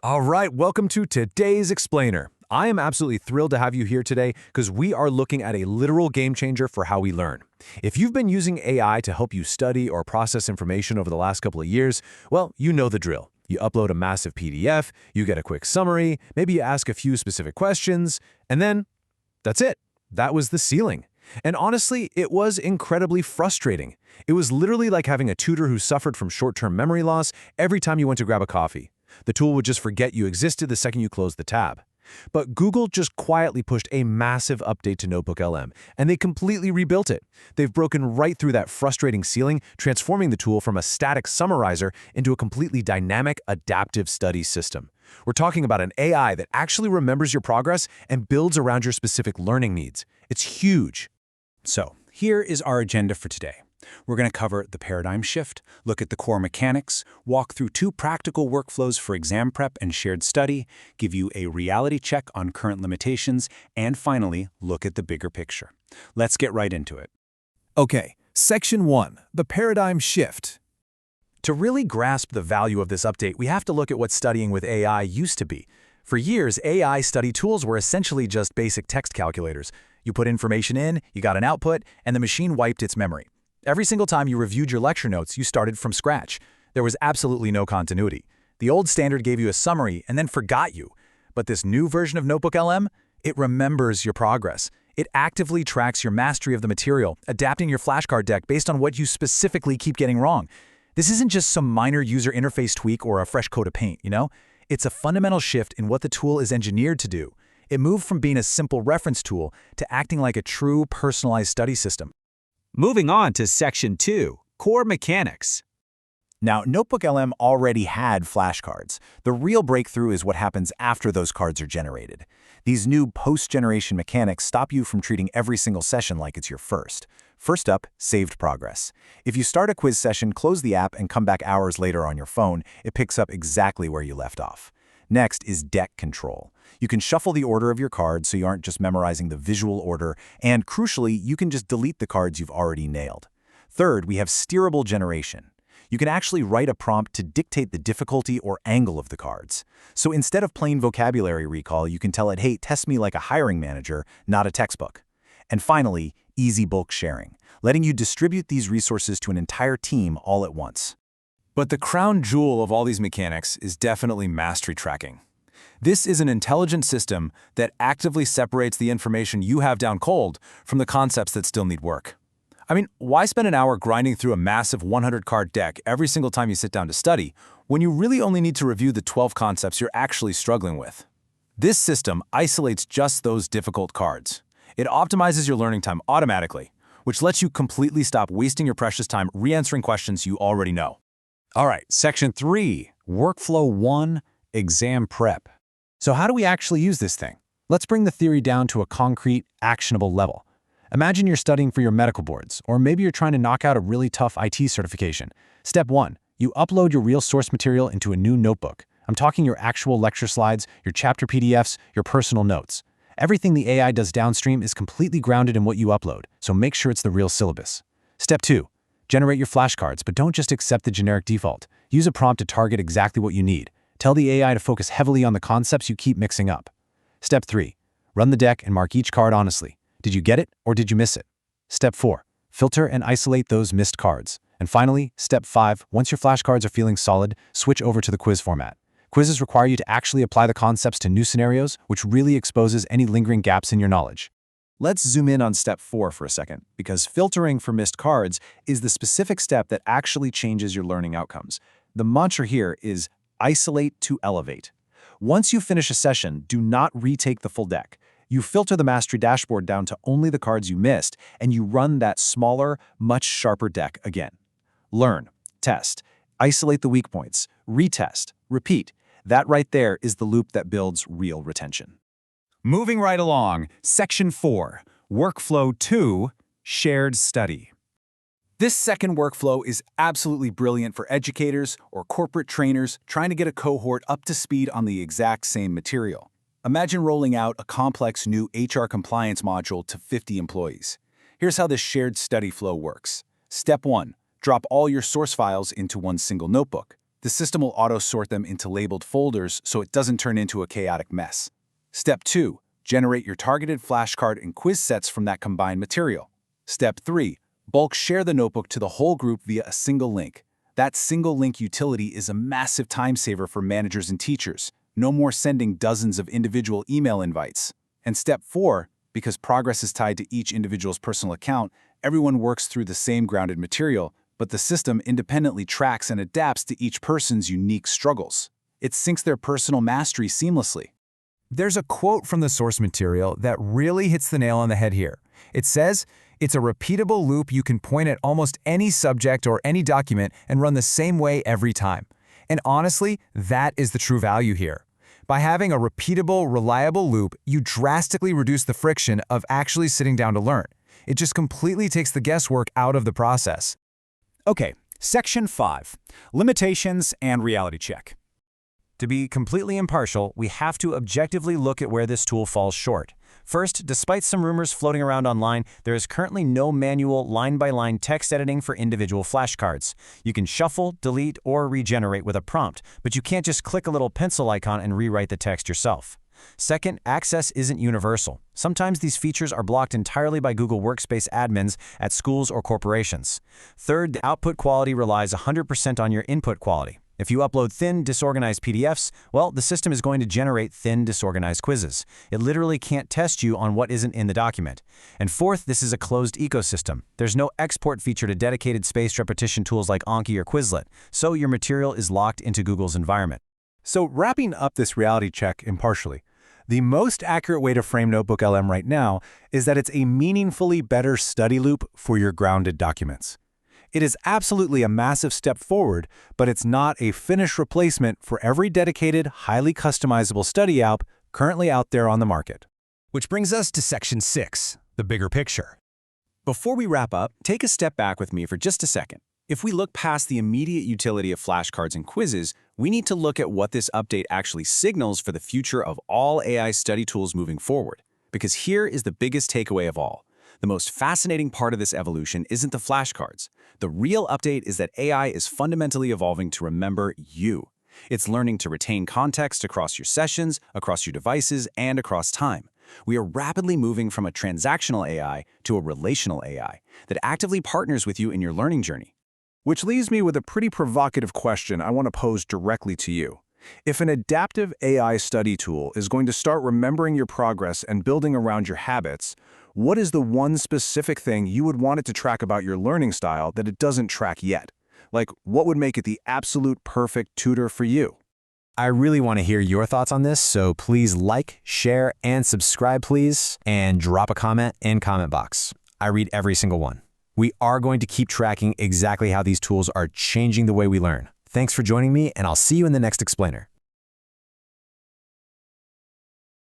All right, welcome to today's Explainer. I am absolutely thrilled to have you here today because we are looking at a literal game changer for how we learn. If you've been using AI to help you study or process information over the last couple of years, well, you know the drill. You upload a massive PDF, you get a quick summary, maybe you ask a few specific questions, and then that's it. That was the ceiling. And honestly, it was incredibly frustrating. It was literally like having a tutor who suffered from short-term memory loss every time you went to grab a coffee. The tool would just forget you existed the second you closed the tab. But Google just quietly pushed a massive update to NotebookLM, and they completely rebuilt it. They've broken right through that frustrating ceiling, transforming the tool from a static summarizer into a completely dynamic, adaptive study system. We're talking about an AI that actually remembers your progress and builds around your specific learning needs. It's huge. So, here is our agenda for today. We're going to cover the paradigm shift, look at the core mechanics, walk through 2 practical workflows for exam prep and shared study, give you a reality check on current limitations, and finally, look at the bigger picture. Let's get right into it. Okay, Section 1, the paradigm shift. To really grasp the value of this update, we have to look at what studying with AI used to be. For years, AI study tools were essentially just basic text calculators. You put information in, you got an output, and the machine wiped its memory. Every single time you reviewed your lecture notes, you started from scratch. There was absolutely no continuity. The old standard gave you a summary and then forgot you. But this new version of NotebookLM, it remembers your progress. It actively tracks your mastery of the material, adapting your flashcard deck based on what you specifically keep getting wrong. This isn't just some minor user interface tweak or a fresh coat of paint, It's a fundamental shift in what the tool is engineered to do. It moved from being a simple reference tool to acting like a true personalized study system. Moving on to Section 2, core mechanics. Now, NotebookLM already had flashcards. The real breakthrough is what happens after those cards are generated. These new post-generation mechanics stop you from treating every single session like it's your first. First up, saved progress. If you start a quiz session, close the app, and come back hours later on your phone, it picks up exactly where you left off. Next is deck control. You can shuffle the order of your cards so you aren't just memorizing the visual order, and crucially, you can just delete the cards you've already nailed. Third, we have steerable generation. You can actually write a prompt to dictate the difficulty or angle of the cards. So instead of plain vocabulary recall, you can tell it, hey, test me like a hiring manager, not a textbook. And finally, easy bulk sharing, letting you distribute these resources to an entire team all at once. But the crown jewel of all these mechanics is definitely mastery tracking. This is an intelligent system that actively separates the information you have down cold from the concepts that still need work. I mean, why spend an hour grinding through a massive 100-card deck every single time you sit down to study when you really only need to review the 12 concepts you're actually struggling with? This system isolates just those difficult cards. It optimizes your learning time automatically, which lets you completely stop wasting your precious time re-answering questions you already know. All right, Section 3, Workflow 1, Exam Prep. So how do we actually use this thing? Let's bring the theory down to a concrete, actionable level. Imagine you're studying for your medical boards, or maybe you're trying to knock out a really tough IT certification. Step 1, you upload your real source material into a new notebook. I'm talking your actual lecture slides, your chapter PDFs, your personal notes. Everything the AI does downstream is completely grounded in what you upload, so make sure it's the real syllabus. Step 2, generate your flashcards, but don't just accept the generic default. Use a prompt to target exactly what you need. Tell the AI to focus heavily on the concepts you keep mixing up. Step 3, run the deck and mark each card honestly. Did you get it or did you miss it? Step 4, filter and isolate those missed cards. And finally, Step 5, once your flashcards are feeling solid, switch over to the quiz format. Quizzes require you to actually apply the concepts to new scenarios, which really exposes any lingering gaps in your knowledge. Let's zoom in on Step 4 for a second, because filtering for missed cards is the specific step that actually changes your learning outcomes. The mantra here is isolate to elevate. Once you finish a session, do not retake the full deck. You filter the mastery dashboard down to only the cards you missed, and you run that smaller, much sharper deck again. Learn, test, isolate the weak points, retest, repeat. That right there is the loop that builds real retention. Moving right along, Section 4, Workflow 2, Shared Study. This second workflow is absolutely brilliant for educators or corporate trainers trying to get a cohort up to speed on the exact same material. Imagine rolling out a complex new HR compliance module to 50 employees. Here's how this shared study flow works. Step 1, drop all your source files into one single notebook. The system will auto-sort them into labeled folders so it doesn't turn into a chaotic mess. Step 2. Generate your targeted flashcard and quiz sets from that combined material. Step 3. Bulk share the notebook to the whole group via a single link. That single link utility is a massive time saver for managers and teachers. No more sending dozens of individual email invites. And step 4, because progress is tied to each individual's personal account, everyone works through the same grounded material, but the system independently tracks and adapts to each person's unique struggles. It syncs their personal mastery seamlessly. There's a quote from the source material that really hits the nail on the head here. It says, "It's a repeatable loop you can point at almost any subject or any document and run the same way every time." And honestly, that is the true value here. By having a repeatable, reliable loop, you drastically reduce the friction of actually sitting down to learn. It just completely takes the guesswork out of the process. Okay, Section 5, Limitations and Reality Check. To be completely impartial, we have to objectively look at where this tool falls short. First, despite some rumors floating around online, there is currently no manual line-by-line text editing for individual flashcards. You can shuffle, delete, or regenerate with a prompt, but you can't just click a little pencil icon and rewrite the text yourself. Second, access isn't universal. Sometimes these features are blocked entirely by Google Workspace admins at schools or corporations. Third, the output quality relies 100% on your input quality. If you upload thin, disorganized PDFs, well, the system is going to generate thin, disorganized quizzes. It literally can't test you on what isn't in the document. And fourth, this is a closed ecosystem. There's no export feature to dedicated spaced repetition tools like Anki or Quizlet, so your material is locked into Google's environment. So wrapping up this reality check impartially, the most accurate way to frame NotebookLM right now is that it's a meaningfully better study loop for your grounded documents. It is absolutely a massive step forward, but it's not a finished replacement for every dedicated, highly customizable study app currently out there on the market. Which brings us to Section 6, the bigger picture. Before we wrap up, take a step back with me for just a second. If we look past the immediate utility of flashcards and quizzes, we need to look at what this update actually signals for the future of all AI study tools moving forward. Because here is the biggest takeaway of all. The most fascinating part of this evolution isn't the flashcards. The real update is that AI is fundamentally evolving to remember you. It's learning to retain context across your sessions, across your devices, and across time. We are rapidly moving from a transactional AI to a relational AI that actively partners with you in your learning journey. Which leaves me with a pretty provocative question I want to pose directly to you. If an adaptive AI study tool is going to start remembering your progress and building around your habits, what is the one specific thing you would want it to track about your learning style that it doesn't track yet? Like, what would make it the absolute perfect tutor for you? I really want to hear your thoughts on this, so please like, share, and subscribe, please, and drop a comment in comment box. I read every single one. We are going to keep tracking exactly how these tools are changing the way we learn. Thanks for joining me, and I'll see you in the next explainer.